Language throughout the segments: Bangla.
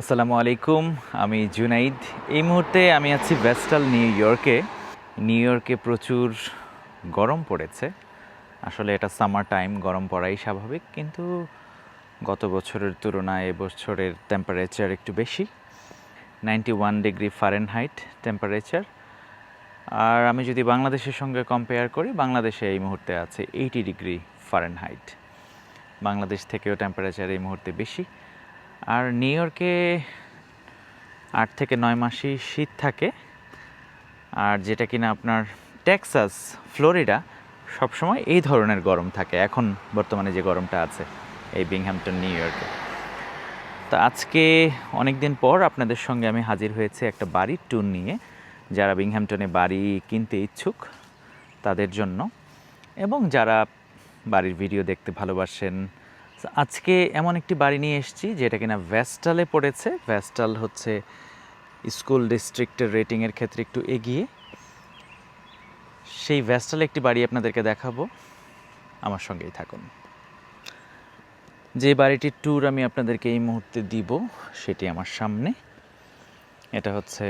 আসসালামু আলাইকুম, আমি জুনাইদ। এই মুহূর্তে আমি আছি ভেস্টাল নিউ ইয়র্কে প্রচুর গরম পড়েছে। আসলে এটা সামার টাইম, গরম পড়াই স্বাভাবিক, কিন্তু গত বছরের তুলনায় এবছরের টেম্পারেচার একটু বেশি, 91 ডিগ্রি ফারেনহাইট টেম্পারেচার। আর আমি যদি বাংলাদেশের সঙ্গে কম্পেয়ার করি, বাংলাদেশে এই মুহূর্তে আছে 80 ডিগ্রি ফারেনহাইট। বাংলাদেশ থেকেও টেম্পারেচার এই মুহূর্তে বেশি। আর নিউ ইয়র্কে 8 থেকে 9 মাসই শীত থাকে। আর যেটা কিনা আপনার টেক্সাস, ফ্লোরিডা সবসময় এই ধরনের গরম থাকে। এখন বর্তমানে যে গরমটা আছে এই বিংহ্যাম্পটন, নিউ ইয়র্কে। তো আজকে অনেক দিন পর আপনাদের সঙ্গে আমি হাজির হয়েছি একটা বাড়ির ট্যুর নিয়ে, যারা বিংহ্যাম্পটনে বাড়ি কিনতে ইচ্ছুক তাদের জন্য, এবং যারা বাড়ির ভিডিও দেখতে ভালোবাসেন। আজকে এমন একটি বাড়ি নিয়ে এসেছি যেটা কিনা ভেস্টালে পড়েছে। ভেস্টাল হচ্ছে স্কুল ডিস্ট্রিক্টের রেটিংয়ের ক্ষেত্রে একটু এগিয়ে। সেই ভেস্টালে একটি বাড়ি আপনাদেরকে দেখাবো, আমার সঙ্গেই থাকুন। যে বাড়িটির ট্যুর আমি আপনাদেরকে এই মুহূর্তে দিব সেটি আমার সামনে। এটা হচ্ছে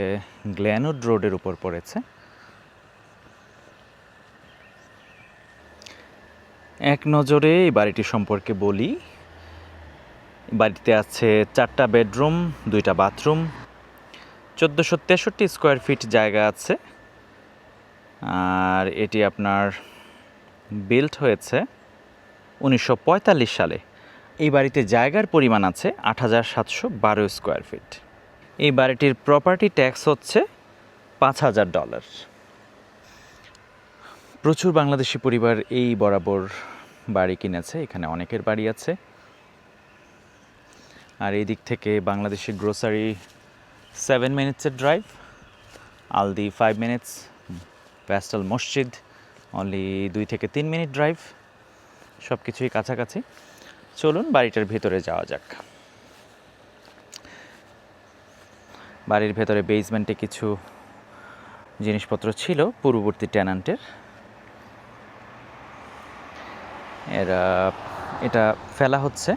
গ্ল্যানউড রোডের উপর পড়েছে। এক নজরে এই বাড়িটি সম্পর্কে বলি। বাড়িতে আছে 4টা বেডরুম, 2টা বাথরুম, 1463 স্কোয়ার ফিট জায়গা আছে। আর এটি আপনার বিল্ড হয়েছে 1945 সালে। এই বাড়িতে জায়গার পরিমাণ আছে 8712 স্কোয়ার ফিট। এই বাড়িটির প্রপার্টি ট্যাক্স হচ্ছে $5000। প্রচুর বাংলাদেশি পরিবার এই বরাবর বাড়ি কিনেছে, এখানে অনেকের বাড়ি আছে। আর এই দিক থেকে বাংলাদেশি গ্রোসারি 7 মিনিটসের ড্রাইভ, আলদি 5 মিনিটস, ভেস্টাল মসজিদ অনলি 2 থেকে 3 মিনিট ড্রাইভ, সব কিছুই কাছাকাছি। চলুন বাড়িটার ভেতরে যাওয়া যাক। বাড়ির ভেতরে বেসমেন্টে কিছু জিনিসপত্র ছিল পূর্ববর্তী টেনান্টের। এটা ফেলা হচ্ছে।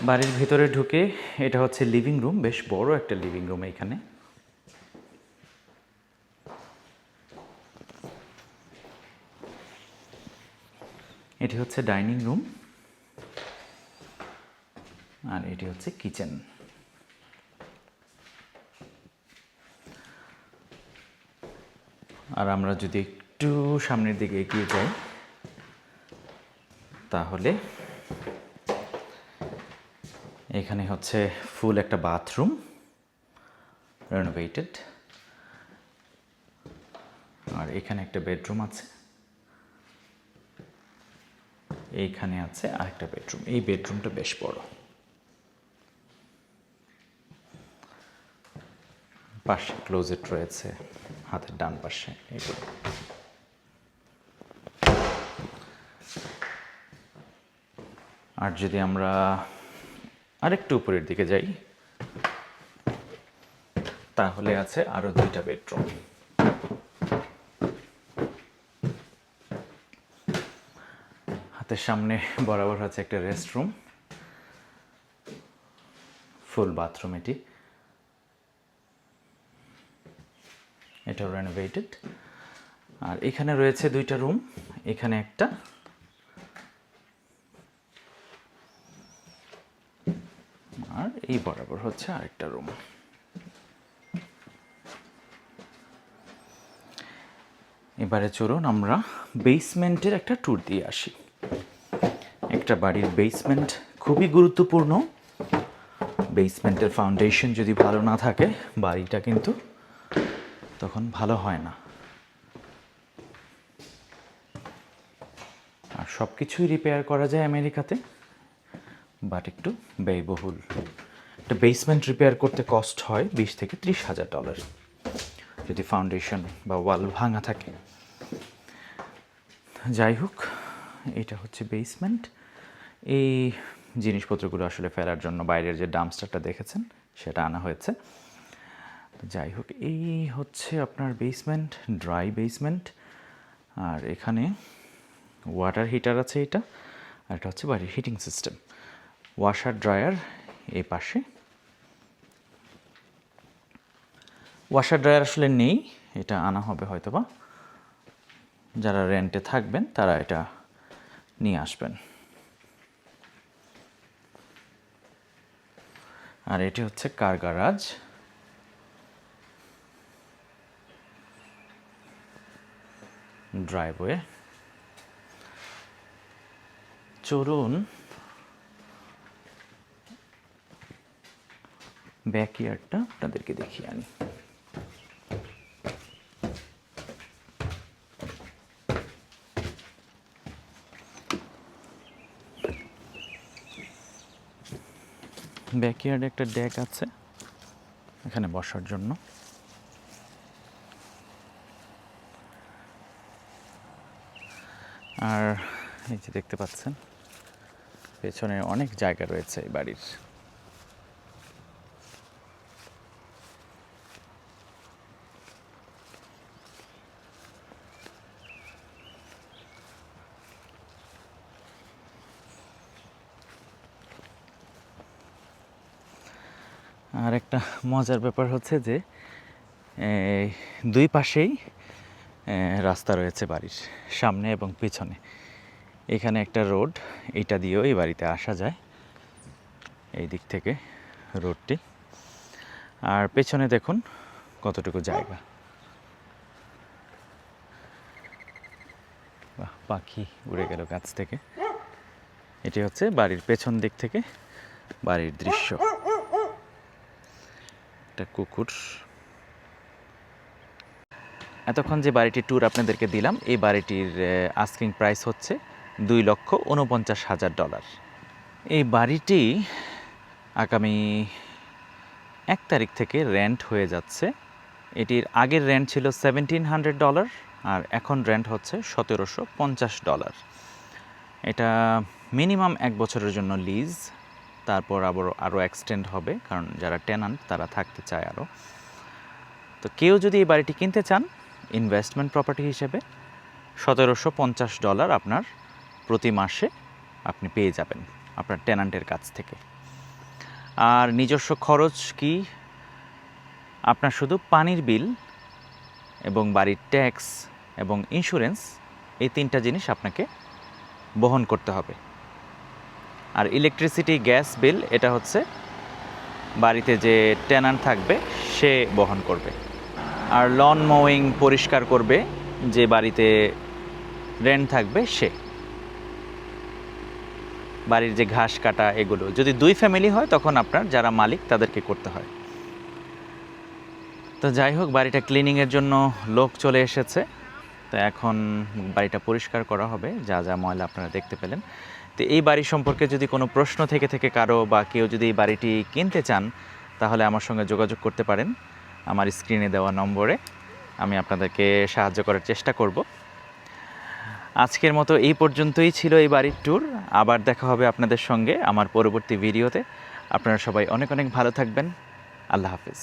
বাড়ির ভিতরে ঢুকে এটা হচ্ছে লিভিং রুম, বেশ বড় একটা লিভিং রুম এখানে। এটি হচ্ছে ডাইনিং রুম, আর এটি হচ্ছে কিচেন। আর আমরা যদি একটু সামনের দিকে এগিয়ে যাই তাহলে এখানে হচ্ছে ফুল একটা বাথরুম, রেনোভেটেড। আর এখানে একটা বেডরুম আছে, এইখানে আছে আরেকটা বেডরুম। এই বেডরুমটা বেশ বড়। পাশে ক্লোজেট রয়েছে, হাতের ডান পাশে এগুলো। আর যদি আমরা আরেকটু উপরের দিকে যাই তাহলে আছে আরো 2টা বেডরুম। হাতের সামনে বরাবর আছে একটা রেস্টরুম, ফুল বাথরুম। এটাও রেনোভেটেড। আর এখানে রয়েছে 2টা রুম, এখানে একটা, আর এই বরাবর হচ্ছে আরেকটা রুম। এবারে চলুন আমরা বেসমেন্টের একটা ট্যুর দিয়ে আসি। একটা বাড়ির বেসমেন্ট খুবই গুরুত্বপূর্ণ। বেসমেন্টের ফাউন্ডেশন যদি ভালো না থাকে বাড়িটা কিন্তু তখন ভালো হয় না। আর সব কিছুই রিপেয়ার করা যায় আমেরিকাতে, বাট একটু ব্যয়বহুল। একটা বেসমেন্ট রিপেয়ার করতে কস্ট হয় $20,000 থেকে $30,000 যদি ফাউন্ডেশন বা ওয়াল ভাঙা থাকে। যাই হোক, এটা হচ্ছে বেসমেন্ট। এই জিনিসপত্রগুলো আসলে ফেলার জন্য বাইরের যে ডাম্পস্টারটা দেখেছেন সেটা আনা হয়েছে। যাই হোক, এই হচ্ছে আপনার বেসমেন্ট, ড্রাই বেসমেন্ট। আর এখানে ওয়াটার হিটার আছে এটা, আর এটা হচ্ছে বাড়ির হিটিং সিস্টেম। ওয়াশার ড্রায়ার এই পাশে। ওয়াশার ড্রায়ার আসলে নেই, এটা আনা হবে হয়তোবা। যারা রেন্টে থাকবেন তারা এটা নিয়ে আসবেন। আর এটি হচ্ছে কার গ্যারাজ। ড্রাইভওয়ে। চলুন ব্যাকইয়ার্ডটা আপনাদেরকে দেখিয়ে আনি। ব্যাকইয়ার্ডে একটা ডেক আছে এখানে বসার জন্য। আর এই যে দেখতে পাচ্ছেন পেছনে অনেক জায়গা রয়েছে এই বাড়ির। আর একটা মজার ব্যাপার হচ্ছে যে দুই পাশেই রাস্তা রয়েছে বাড়ির, সামনে এবং পিছনে। এখানে একটা রোড, এইটা দিয়েও এই বাড়িতে আসা যায়, এই দিক থেকে রোডটি। আর পেছনে দেখুন কতটুকু জায়গা। বাহ, পাখি উড়ে গেল গাছ থেকে। এটি হচ্ছে বাড়ির পেছন দিক থেকে বাড়ির দৃশ্য। একটা কুকুর। এতক্ষণ যে বাড়িটির ট্যুর আপনাদেরকে দিলাম, এই বাড়িটির আস্কিং প্রাইস হচ্ছে $2,49,000। এই বাড়িটি আগামী 1 তারিখ থেকে রেন্ট হয়ে যাচ্ছে। এটির আগের রেন্ট ছিল $1,700 আর এখন রেন্ট হচ্ছে $1,750। এটা মিনিমাম 1 বছরের জন্য লিজ, তারপর আরও এক্সটেন্ড হবে, কারণ যারা টেনান্ট তারা থাকতে চায় আরও। তো কেউ যদি এই বাড়িটি কিনতে চান ইনভেস্টমেন্ট প্রপার্টি হিসেবে, $1,750 আপনার প্রতি মাসে আপনি পেয়ে যাবেন আপনার টেনান্টের কাছ থেকে। আর নিজস্ব খরচ কি? আপনার শুধু পানির বিল এবং বাড়ির ট্যাক্স এবং ইন্স্যুরেন্স, এই 3টা জিনিস আপনাকে বহন করতে হবে। আর ইলেকট্রিসিটি, গ্যাস বিল এটা হচ্ছে বাড়িতে যে টেনান্ট থাকবে সে বহন করবে। আর লন মোয়িং, পরিষ্কার করবে যে বাড়িতে রেন্ট থাকবে সে। বাড়ির যে ঘাস কাটা এগুলো, যদি 2 ফ্যামিলি হয় তখন আপনার যারা মালিক তাদেরকে করতে হয়। তো যাই হোক, বাড়িটা ক্লিনিংয়ের জন্য লোক চলে এসেছে। তো এখন বাড়িটা পরিষ্কার করা হবে, যা যা ময়লা আপনারা দেখতে পেলেন। তো এই বাড়ি সম্পর্কে যদি কোনো প্রশ্ন থেকে কারো, বা কেউ যদি এই বাড়িটি কিনতে চান, তাহলে আমার সঙ্গে যোগাযোগ করতে পারেন আমার স্ক্রিনে দেওয়া নম্বরে। আমি আপনাদেরকে সাহায্য করার চেষ্টা করব। আজকের মতো এই পর্যন্তই ছিল এই বাড়ির ট্যুর। আবার দেখা হবে আপনাদের সঙ্গে আমার পরবর্তী ভিডিওতে। আপনারা সবাই অনেক অনেক ভালো থাকবেন। আল্লাহ হাফিজ।